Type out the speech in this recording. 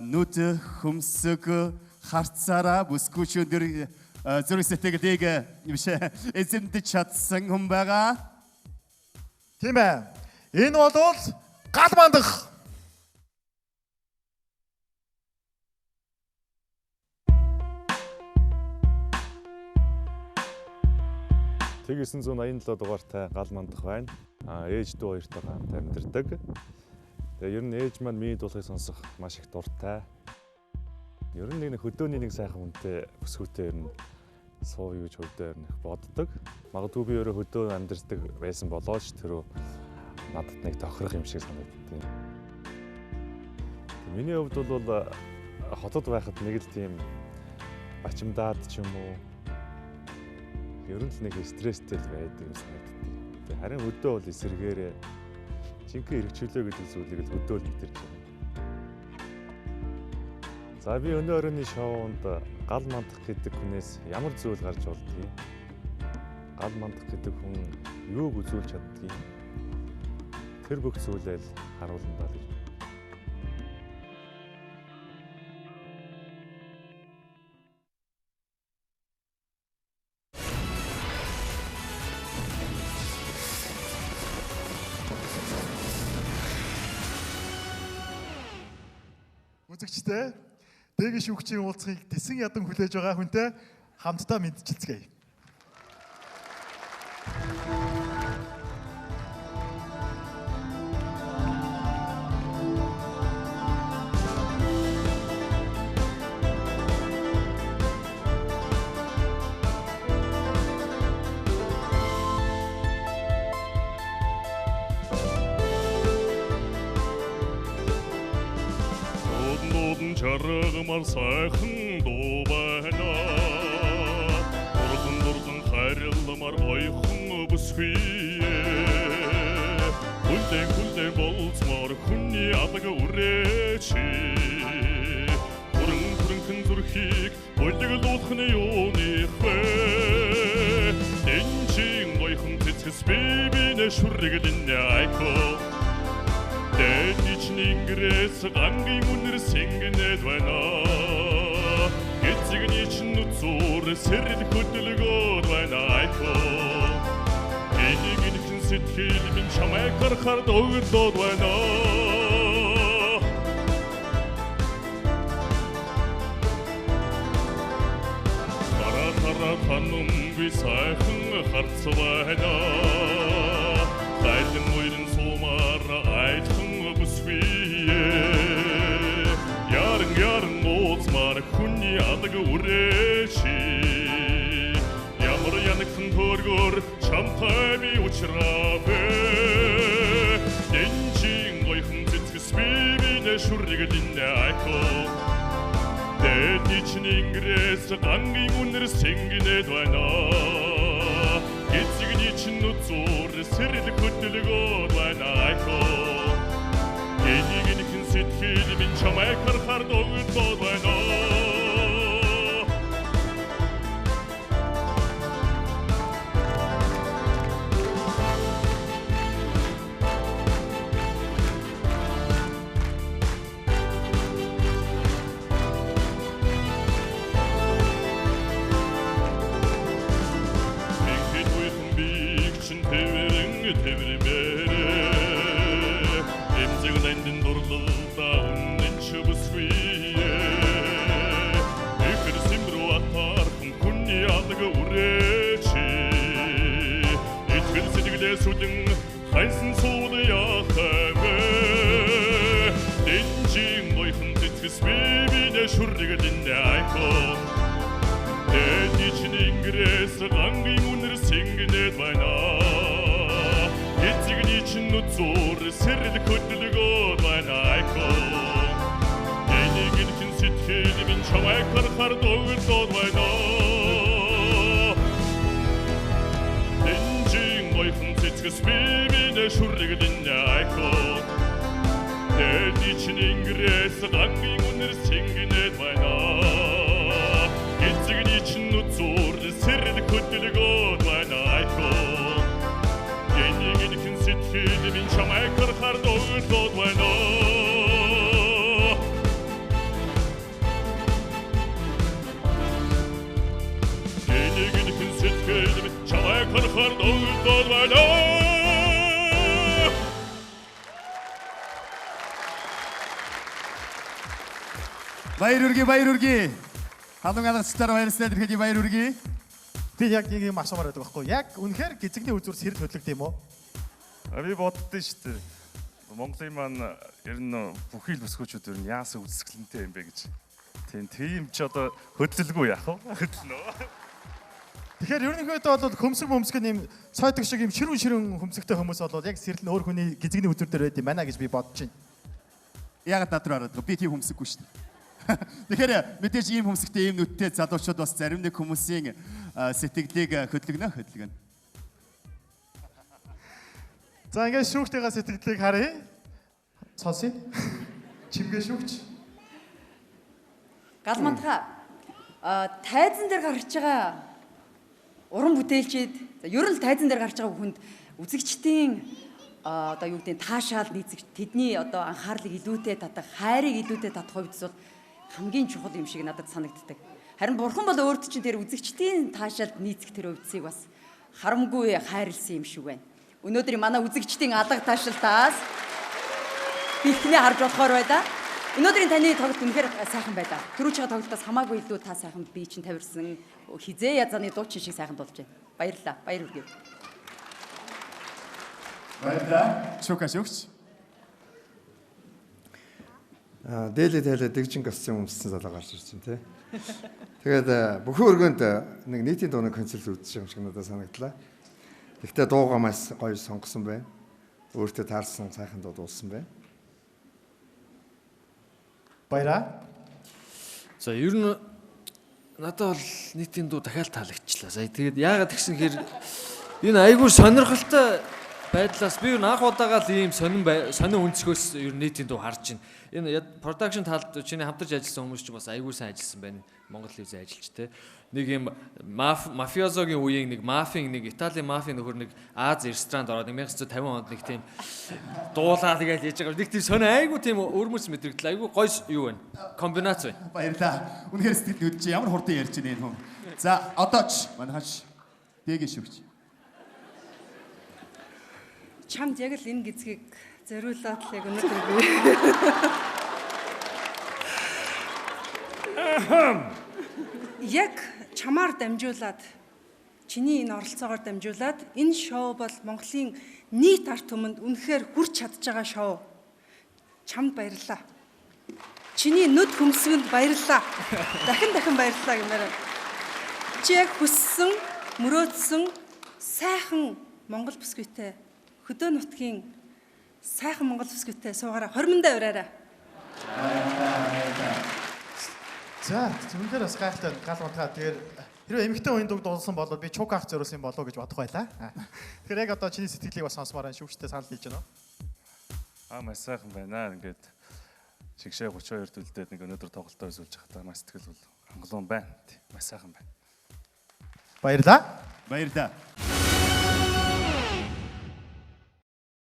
нүд хөмсөг харцаараа бүсгүйч өндөр зүрх сэтгэлийг биш эзэмдэж чадсан хүн байгаа. Тийм ээ. Энэ бол гал мандах. Тэг 987 дугаартай гал мандах байна. Ээж дүү хоёртойгоо хамт амьдардаг. Тэгээ ер нь ээж маань минь дуулахыг сонсох маш их дуртай. Ер нь нэг хөдөөний нэг сайхан хүнтэй бүсгүйтэй ер нь сууя гэж хөвдөө ер нь их боддог. Магадгүй би өөрөө хөдөө амьдардаг байсан болооч тэр надад нэг тохирох юм шиг санагддаг. Миний хувьд бол хотод байхад нэг л тийм бачимдаад ч юм уу ер нь л нэг стресстэй байдаг юм санагддаг. Харин хөдөө бол эсэргээрээ жинхэнэ эргчүүлээ гэдэг зүйлийг л хөдөө л мэдэрч байна. За би өнөө өрөөний шоунд гал мандах гэдэг хүнээс ямар зүйл гарч болдгийг, гал мандах гэдэг хүн юуг үзүүлж чаддгийг тэр бүх зүйлээ л харуулна даа гэж. Үзэгчтэй дээг шүүгчийн уулзахыг тэсэн ядан хүлээж байгаа хүнтэй хамтдаа мэдчилцгээе. Чаргамар сайхан дуу байна. Урдан хайрламар ойхон бүсгүйе. Хүлдэн болцмор хүний алга үрээчи. Хүрэн зүрхийг бүлэглүүлэх нь юуны хвэ. Энчин ойхон цэцэс бибинэ шүррэгэлэн айко. Ингрэс гангийн үнэр сингэнэд байна. Эцэг чин нүцүр сэрэл хөдөлгөөд байна айко. Энийг сэтгэл минь чамайг харахаар догдоод байна. Тара танум би сайхан харц байна. Хайрын мөрөн сумаар айтхан Яран моцмар хүний алга үрээчи. Ямар янагтан хөргөр чамтай би учраавэ. Энчин гойхон цэцгэс бибинэ шүррэгэлэн айко. Дэдний чин ингрэс гангийн үнэр сингэнэд байна. Эцэгний чин нүцүр сэрэл хөдөлгөөд байна айко. Энийг сэтгэл минь чамайг харахаар догдоод байна. Эхэд үеийн бийг чин тэвэрэмээрээ эмзэгнэндэн дурлалда үнэн чүбсвие. Ихэр симру атархан хүний алга үрээчи. Итгэл сэтгэлээ сүдэн хайсан сууны яхавэ. Дэнжин ойхон цэцгэс бибинэ шүррэгэлэн айко. Дэдний чин ингрэс гангийн үнэр сингэнэд байна. Эцэгний чин нүцүр сэрэл хөдөлгөөд байна айко. Энийг сэтгэл минь чамайг харахаар догдоод байна. Дэнжин ойхон цэцгэс бибинэ шүррэгэлэн айко. Дэдний чин ингрэс гангийн үнэр сингэнэд байна. Эцэгний чин нүцүр сэрэл хөдөлгөөд байна айко. Сэтгэл минь чамайг харахаар догдоод байна. хар догдод байна. Баяр үргээ. Халуун алгацтай баярлалаа тэрхэд баяр үргээ. Би яг нэг юм асуумаар байдаг байхгүй. Яг үнэхээр гизэгний үзүүр сэрэл хөдлөгд юм уу? Би боддоо шүү дээ. Монголын маань ер нь бүхий л бүсгүүчүүд ер нь яасан үзэсгэлэнтэй юм бэ гэж. Тийм ч одоо хөдлөлгүй яах вэ? Хөдлөнө. Тэгэхээр ерөнхийдөө бол хөмсг юм сойдог шиг юм ширүүн хөмсгтэй хүмүүс бол яг сэрэл нь өөр хүний гизэгний үзүүр дээр байд юм байна гэж би бодож байна. Ягаад надруу хараад би тийм хүмсэггүй шүү дээ. Тэгэхээр мэдээж ийм хүмсэгтэй ийм нүдтэй залуучууд бас зарим нэг хүмүүсийн сэтгэлийг хөдөлгөнө. За ингээд шүүхтэйгээ сэтгэлийг харъя. Сонсъё. Чимгээ шүүгч. Галмантха тайзан дээр гарч байгаа уран бүтээлчид ер нь тайзан дээр гарч байгаа хүнд үзэгчдийн одоо юу гэдэг таашаал нийцэх тэдний одоо анхаарлыг илүүтэй татах, хайрыг илүүтэй татах хувьд бол хамгийн чухал юм шиг надад санагддаг. Харин бурхан бол өөрт чинь тэр үзэгчдийн таашаалд нийцэх тэр хувьцыг бас харамгүй хайрлсан юм шиг байна. Өнөөдөр манай үзэгчдийн алга таашаалтаас бэлтгэнээ харж болохоор байна. Өнөөдрийн таны тоглолт үнэхээр сайхан байлаа. Түрүүчийн тоглолтоос хамаагүй илүү та сайхан бие чинь тавирсан хизээ язааны дуучин шиг сайхан болж байна. Баярлалаа. Баяр хүргэе. Баярлалаа. Шүүгч. Дээлээ дэгжин гасцсан өмссөн залуу гарч ирж байна тий. Тэгээд бүхэн өргөнд нэг нийтийн дууны концерт үзэж юм шиг надад санагдлаа. Гэхдээ дуугаа маш гоё сонгосон байна. Өөртөө таарсан сайхан дуу дуулсан байна. Баяраа. За ер нь надад бол нийтийн дуу дахиад таалагчлаа. Сая тэгээд яагаад гэсэн хэр энэ айгүй сонирхолтой байдлаас би анх удаага л ийм сонин өнцгөөс ер нь нийтийн дуу харж байна. Энэ production талд чиний хамтарч ажилласан хүмүүс ч бас айгүй сайн ажилласан байна. Монгол телевиз ажиллаж те. Нэг юм мафиозогийн үеийн нэг мафийн нэг Италийн мафийн нөхөр нэг Аз ресторанд ороод 1950 онд нэг тийм дуулаад гэж яаж байгаа. Нэг тийм сони айгүй тийм өрмөс мэдрэгдэл айгүй гоё юу байна. Комбинац байна. Баярлалаа. Үнэхээр сэтгэл хөдлөж ямар хурдан ярьж байна энэ хүн. За одооч манай хаш дэгийн шүүгч. Чамд яг л энэ гизгийг зориулаад л яг өнөөдөр би яг чамаар дамжуулаад чиний энэ оролцоогоор дамжуулаад энэ шоу бол Монголын нийт арт түмэнд үнэхээр хүрч чадж байгаа шоу. Чамд баярлалаа. Чиний нүд хөмсгөнд баярлалаа. Дахин баярлалаа гэмээр. Чи яг хүссэн, мөрөөдсөн сайхан Монгол бүсгүйтэй хөдөө нутгийн сайхан Монгол бүсгүйтэй суугаараа хормондоо ураарай. За зөвхөн бас гайхалтай галмантаа тэгэхээр хэрвээ эмэгтэй үеийн дуг дуулсан бол би чук авах зориулсан болов гэж бодох байлаа. Тэгэхээр яг одоо чиний сэтгэлийг бас сонсомоор энэ шүүгчтэй санал хийж байна уу? Маш сайхан байна. Ингээд шигшээ 32 төлдөд нэг өнөөдөр тоглолтоо үзүүлж байхдаа маш сэтгэл бол хангалуун байна. Маш сайхан байна. Баярлалаа. Баярлалаа.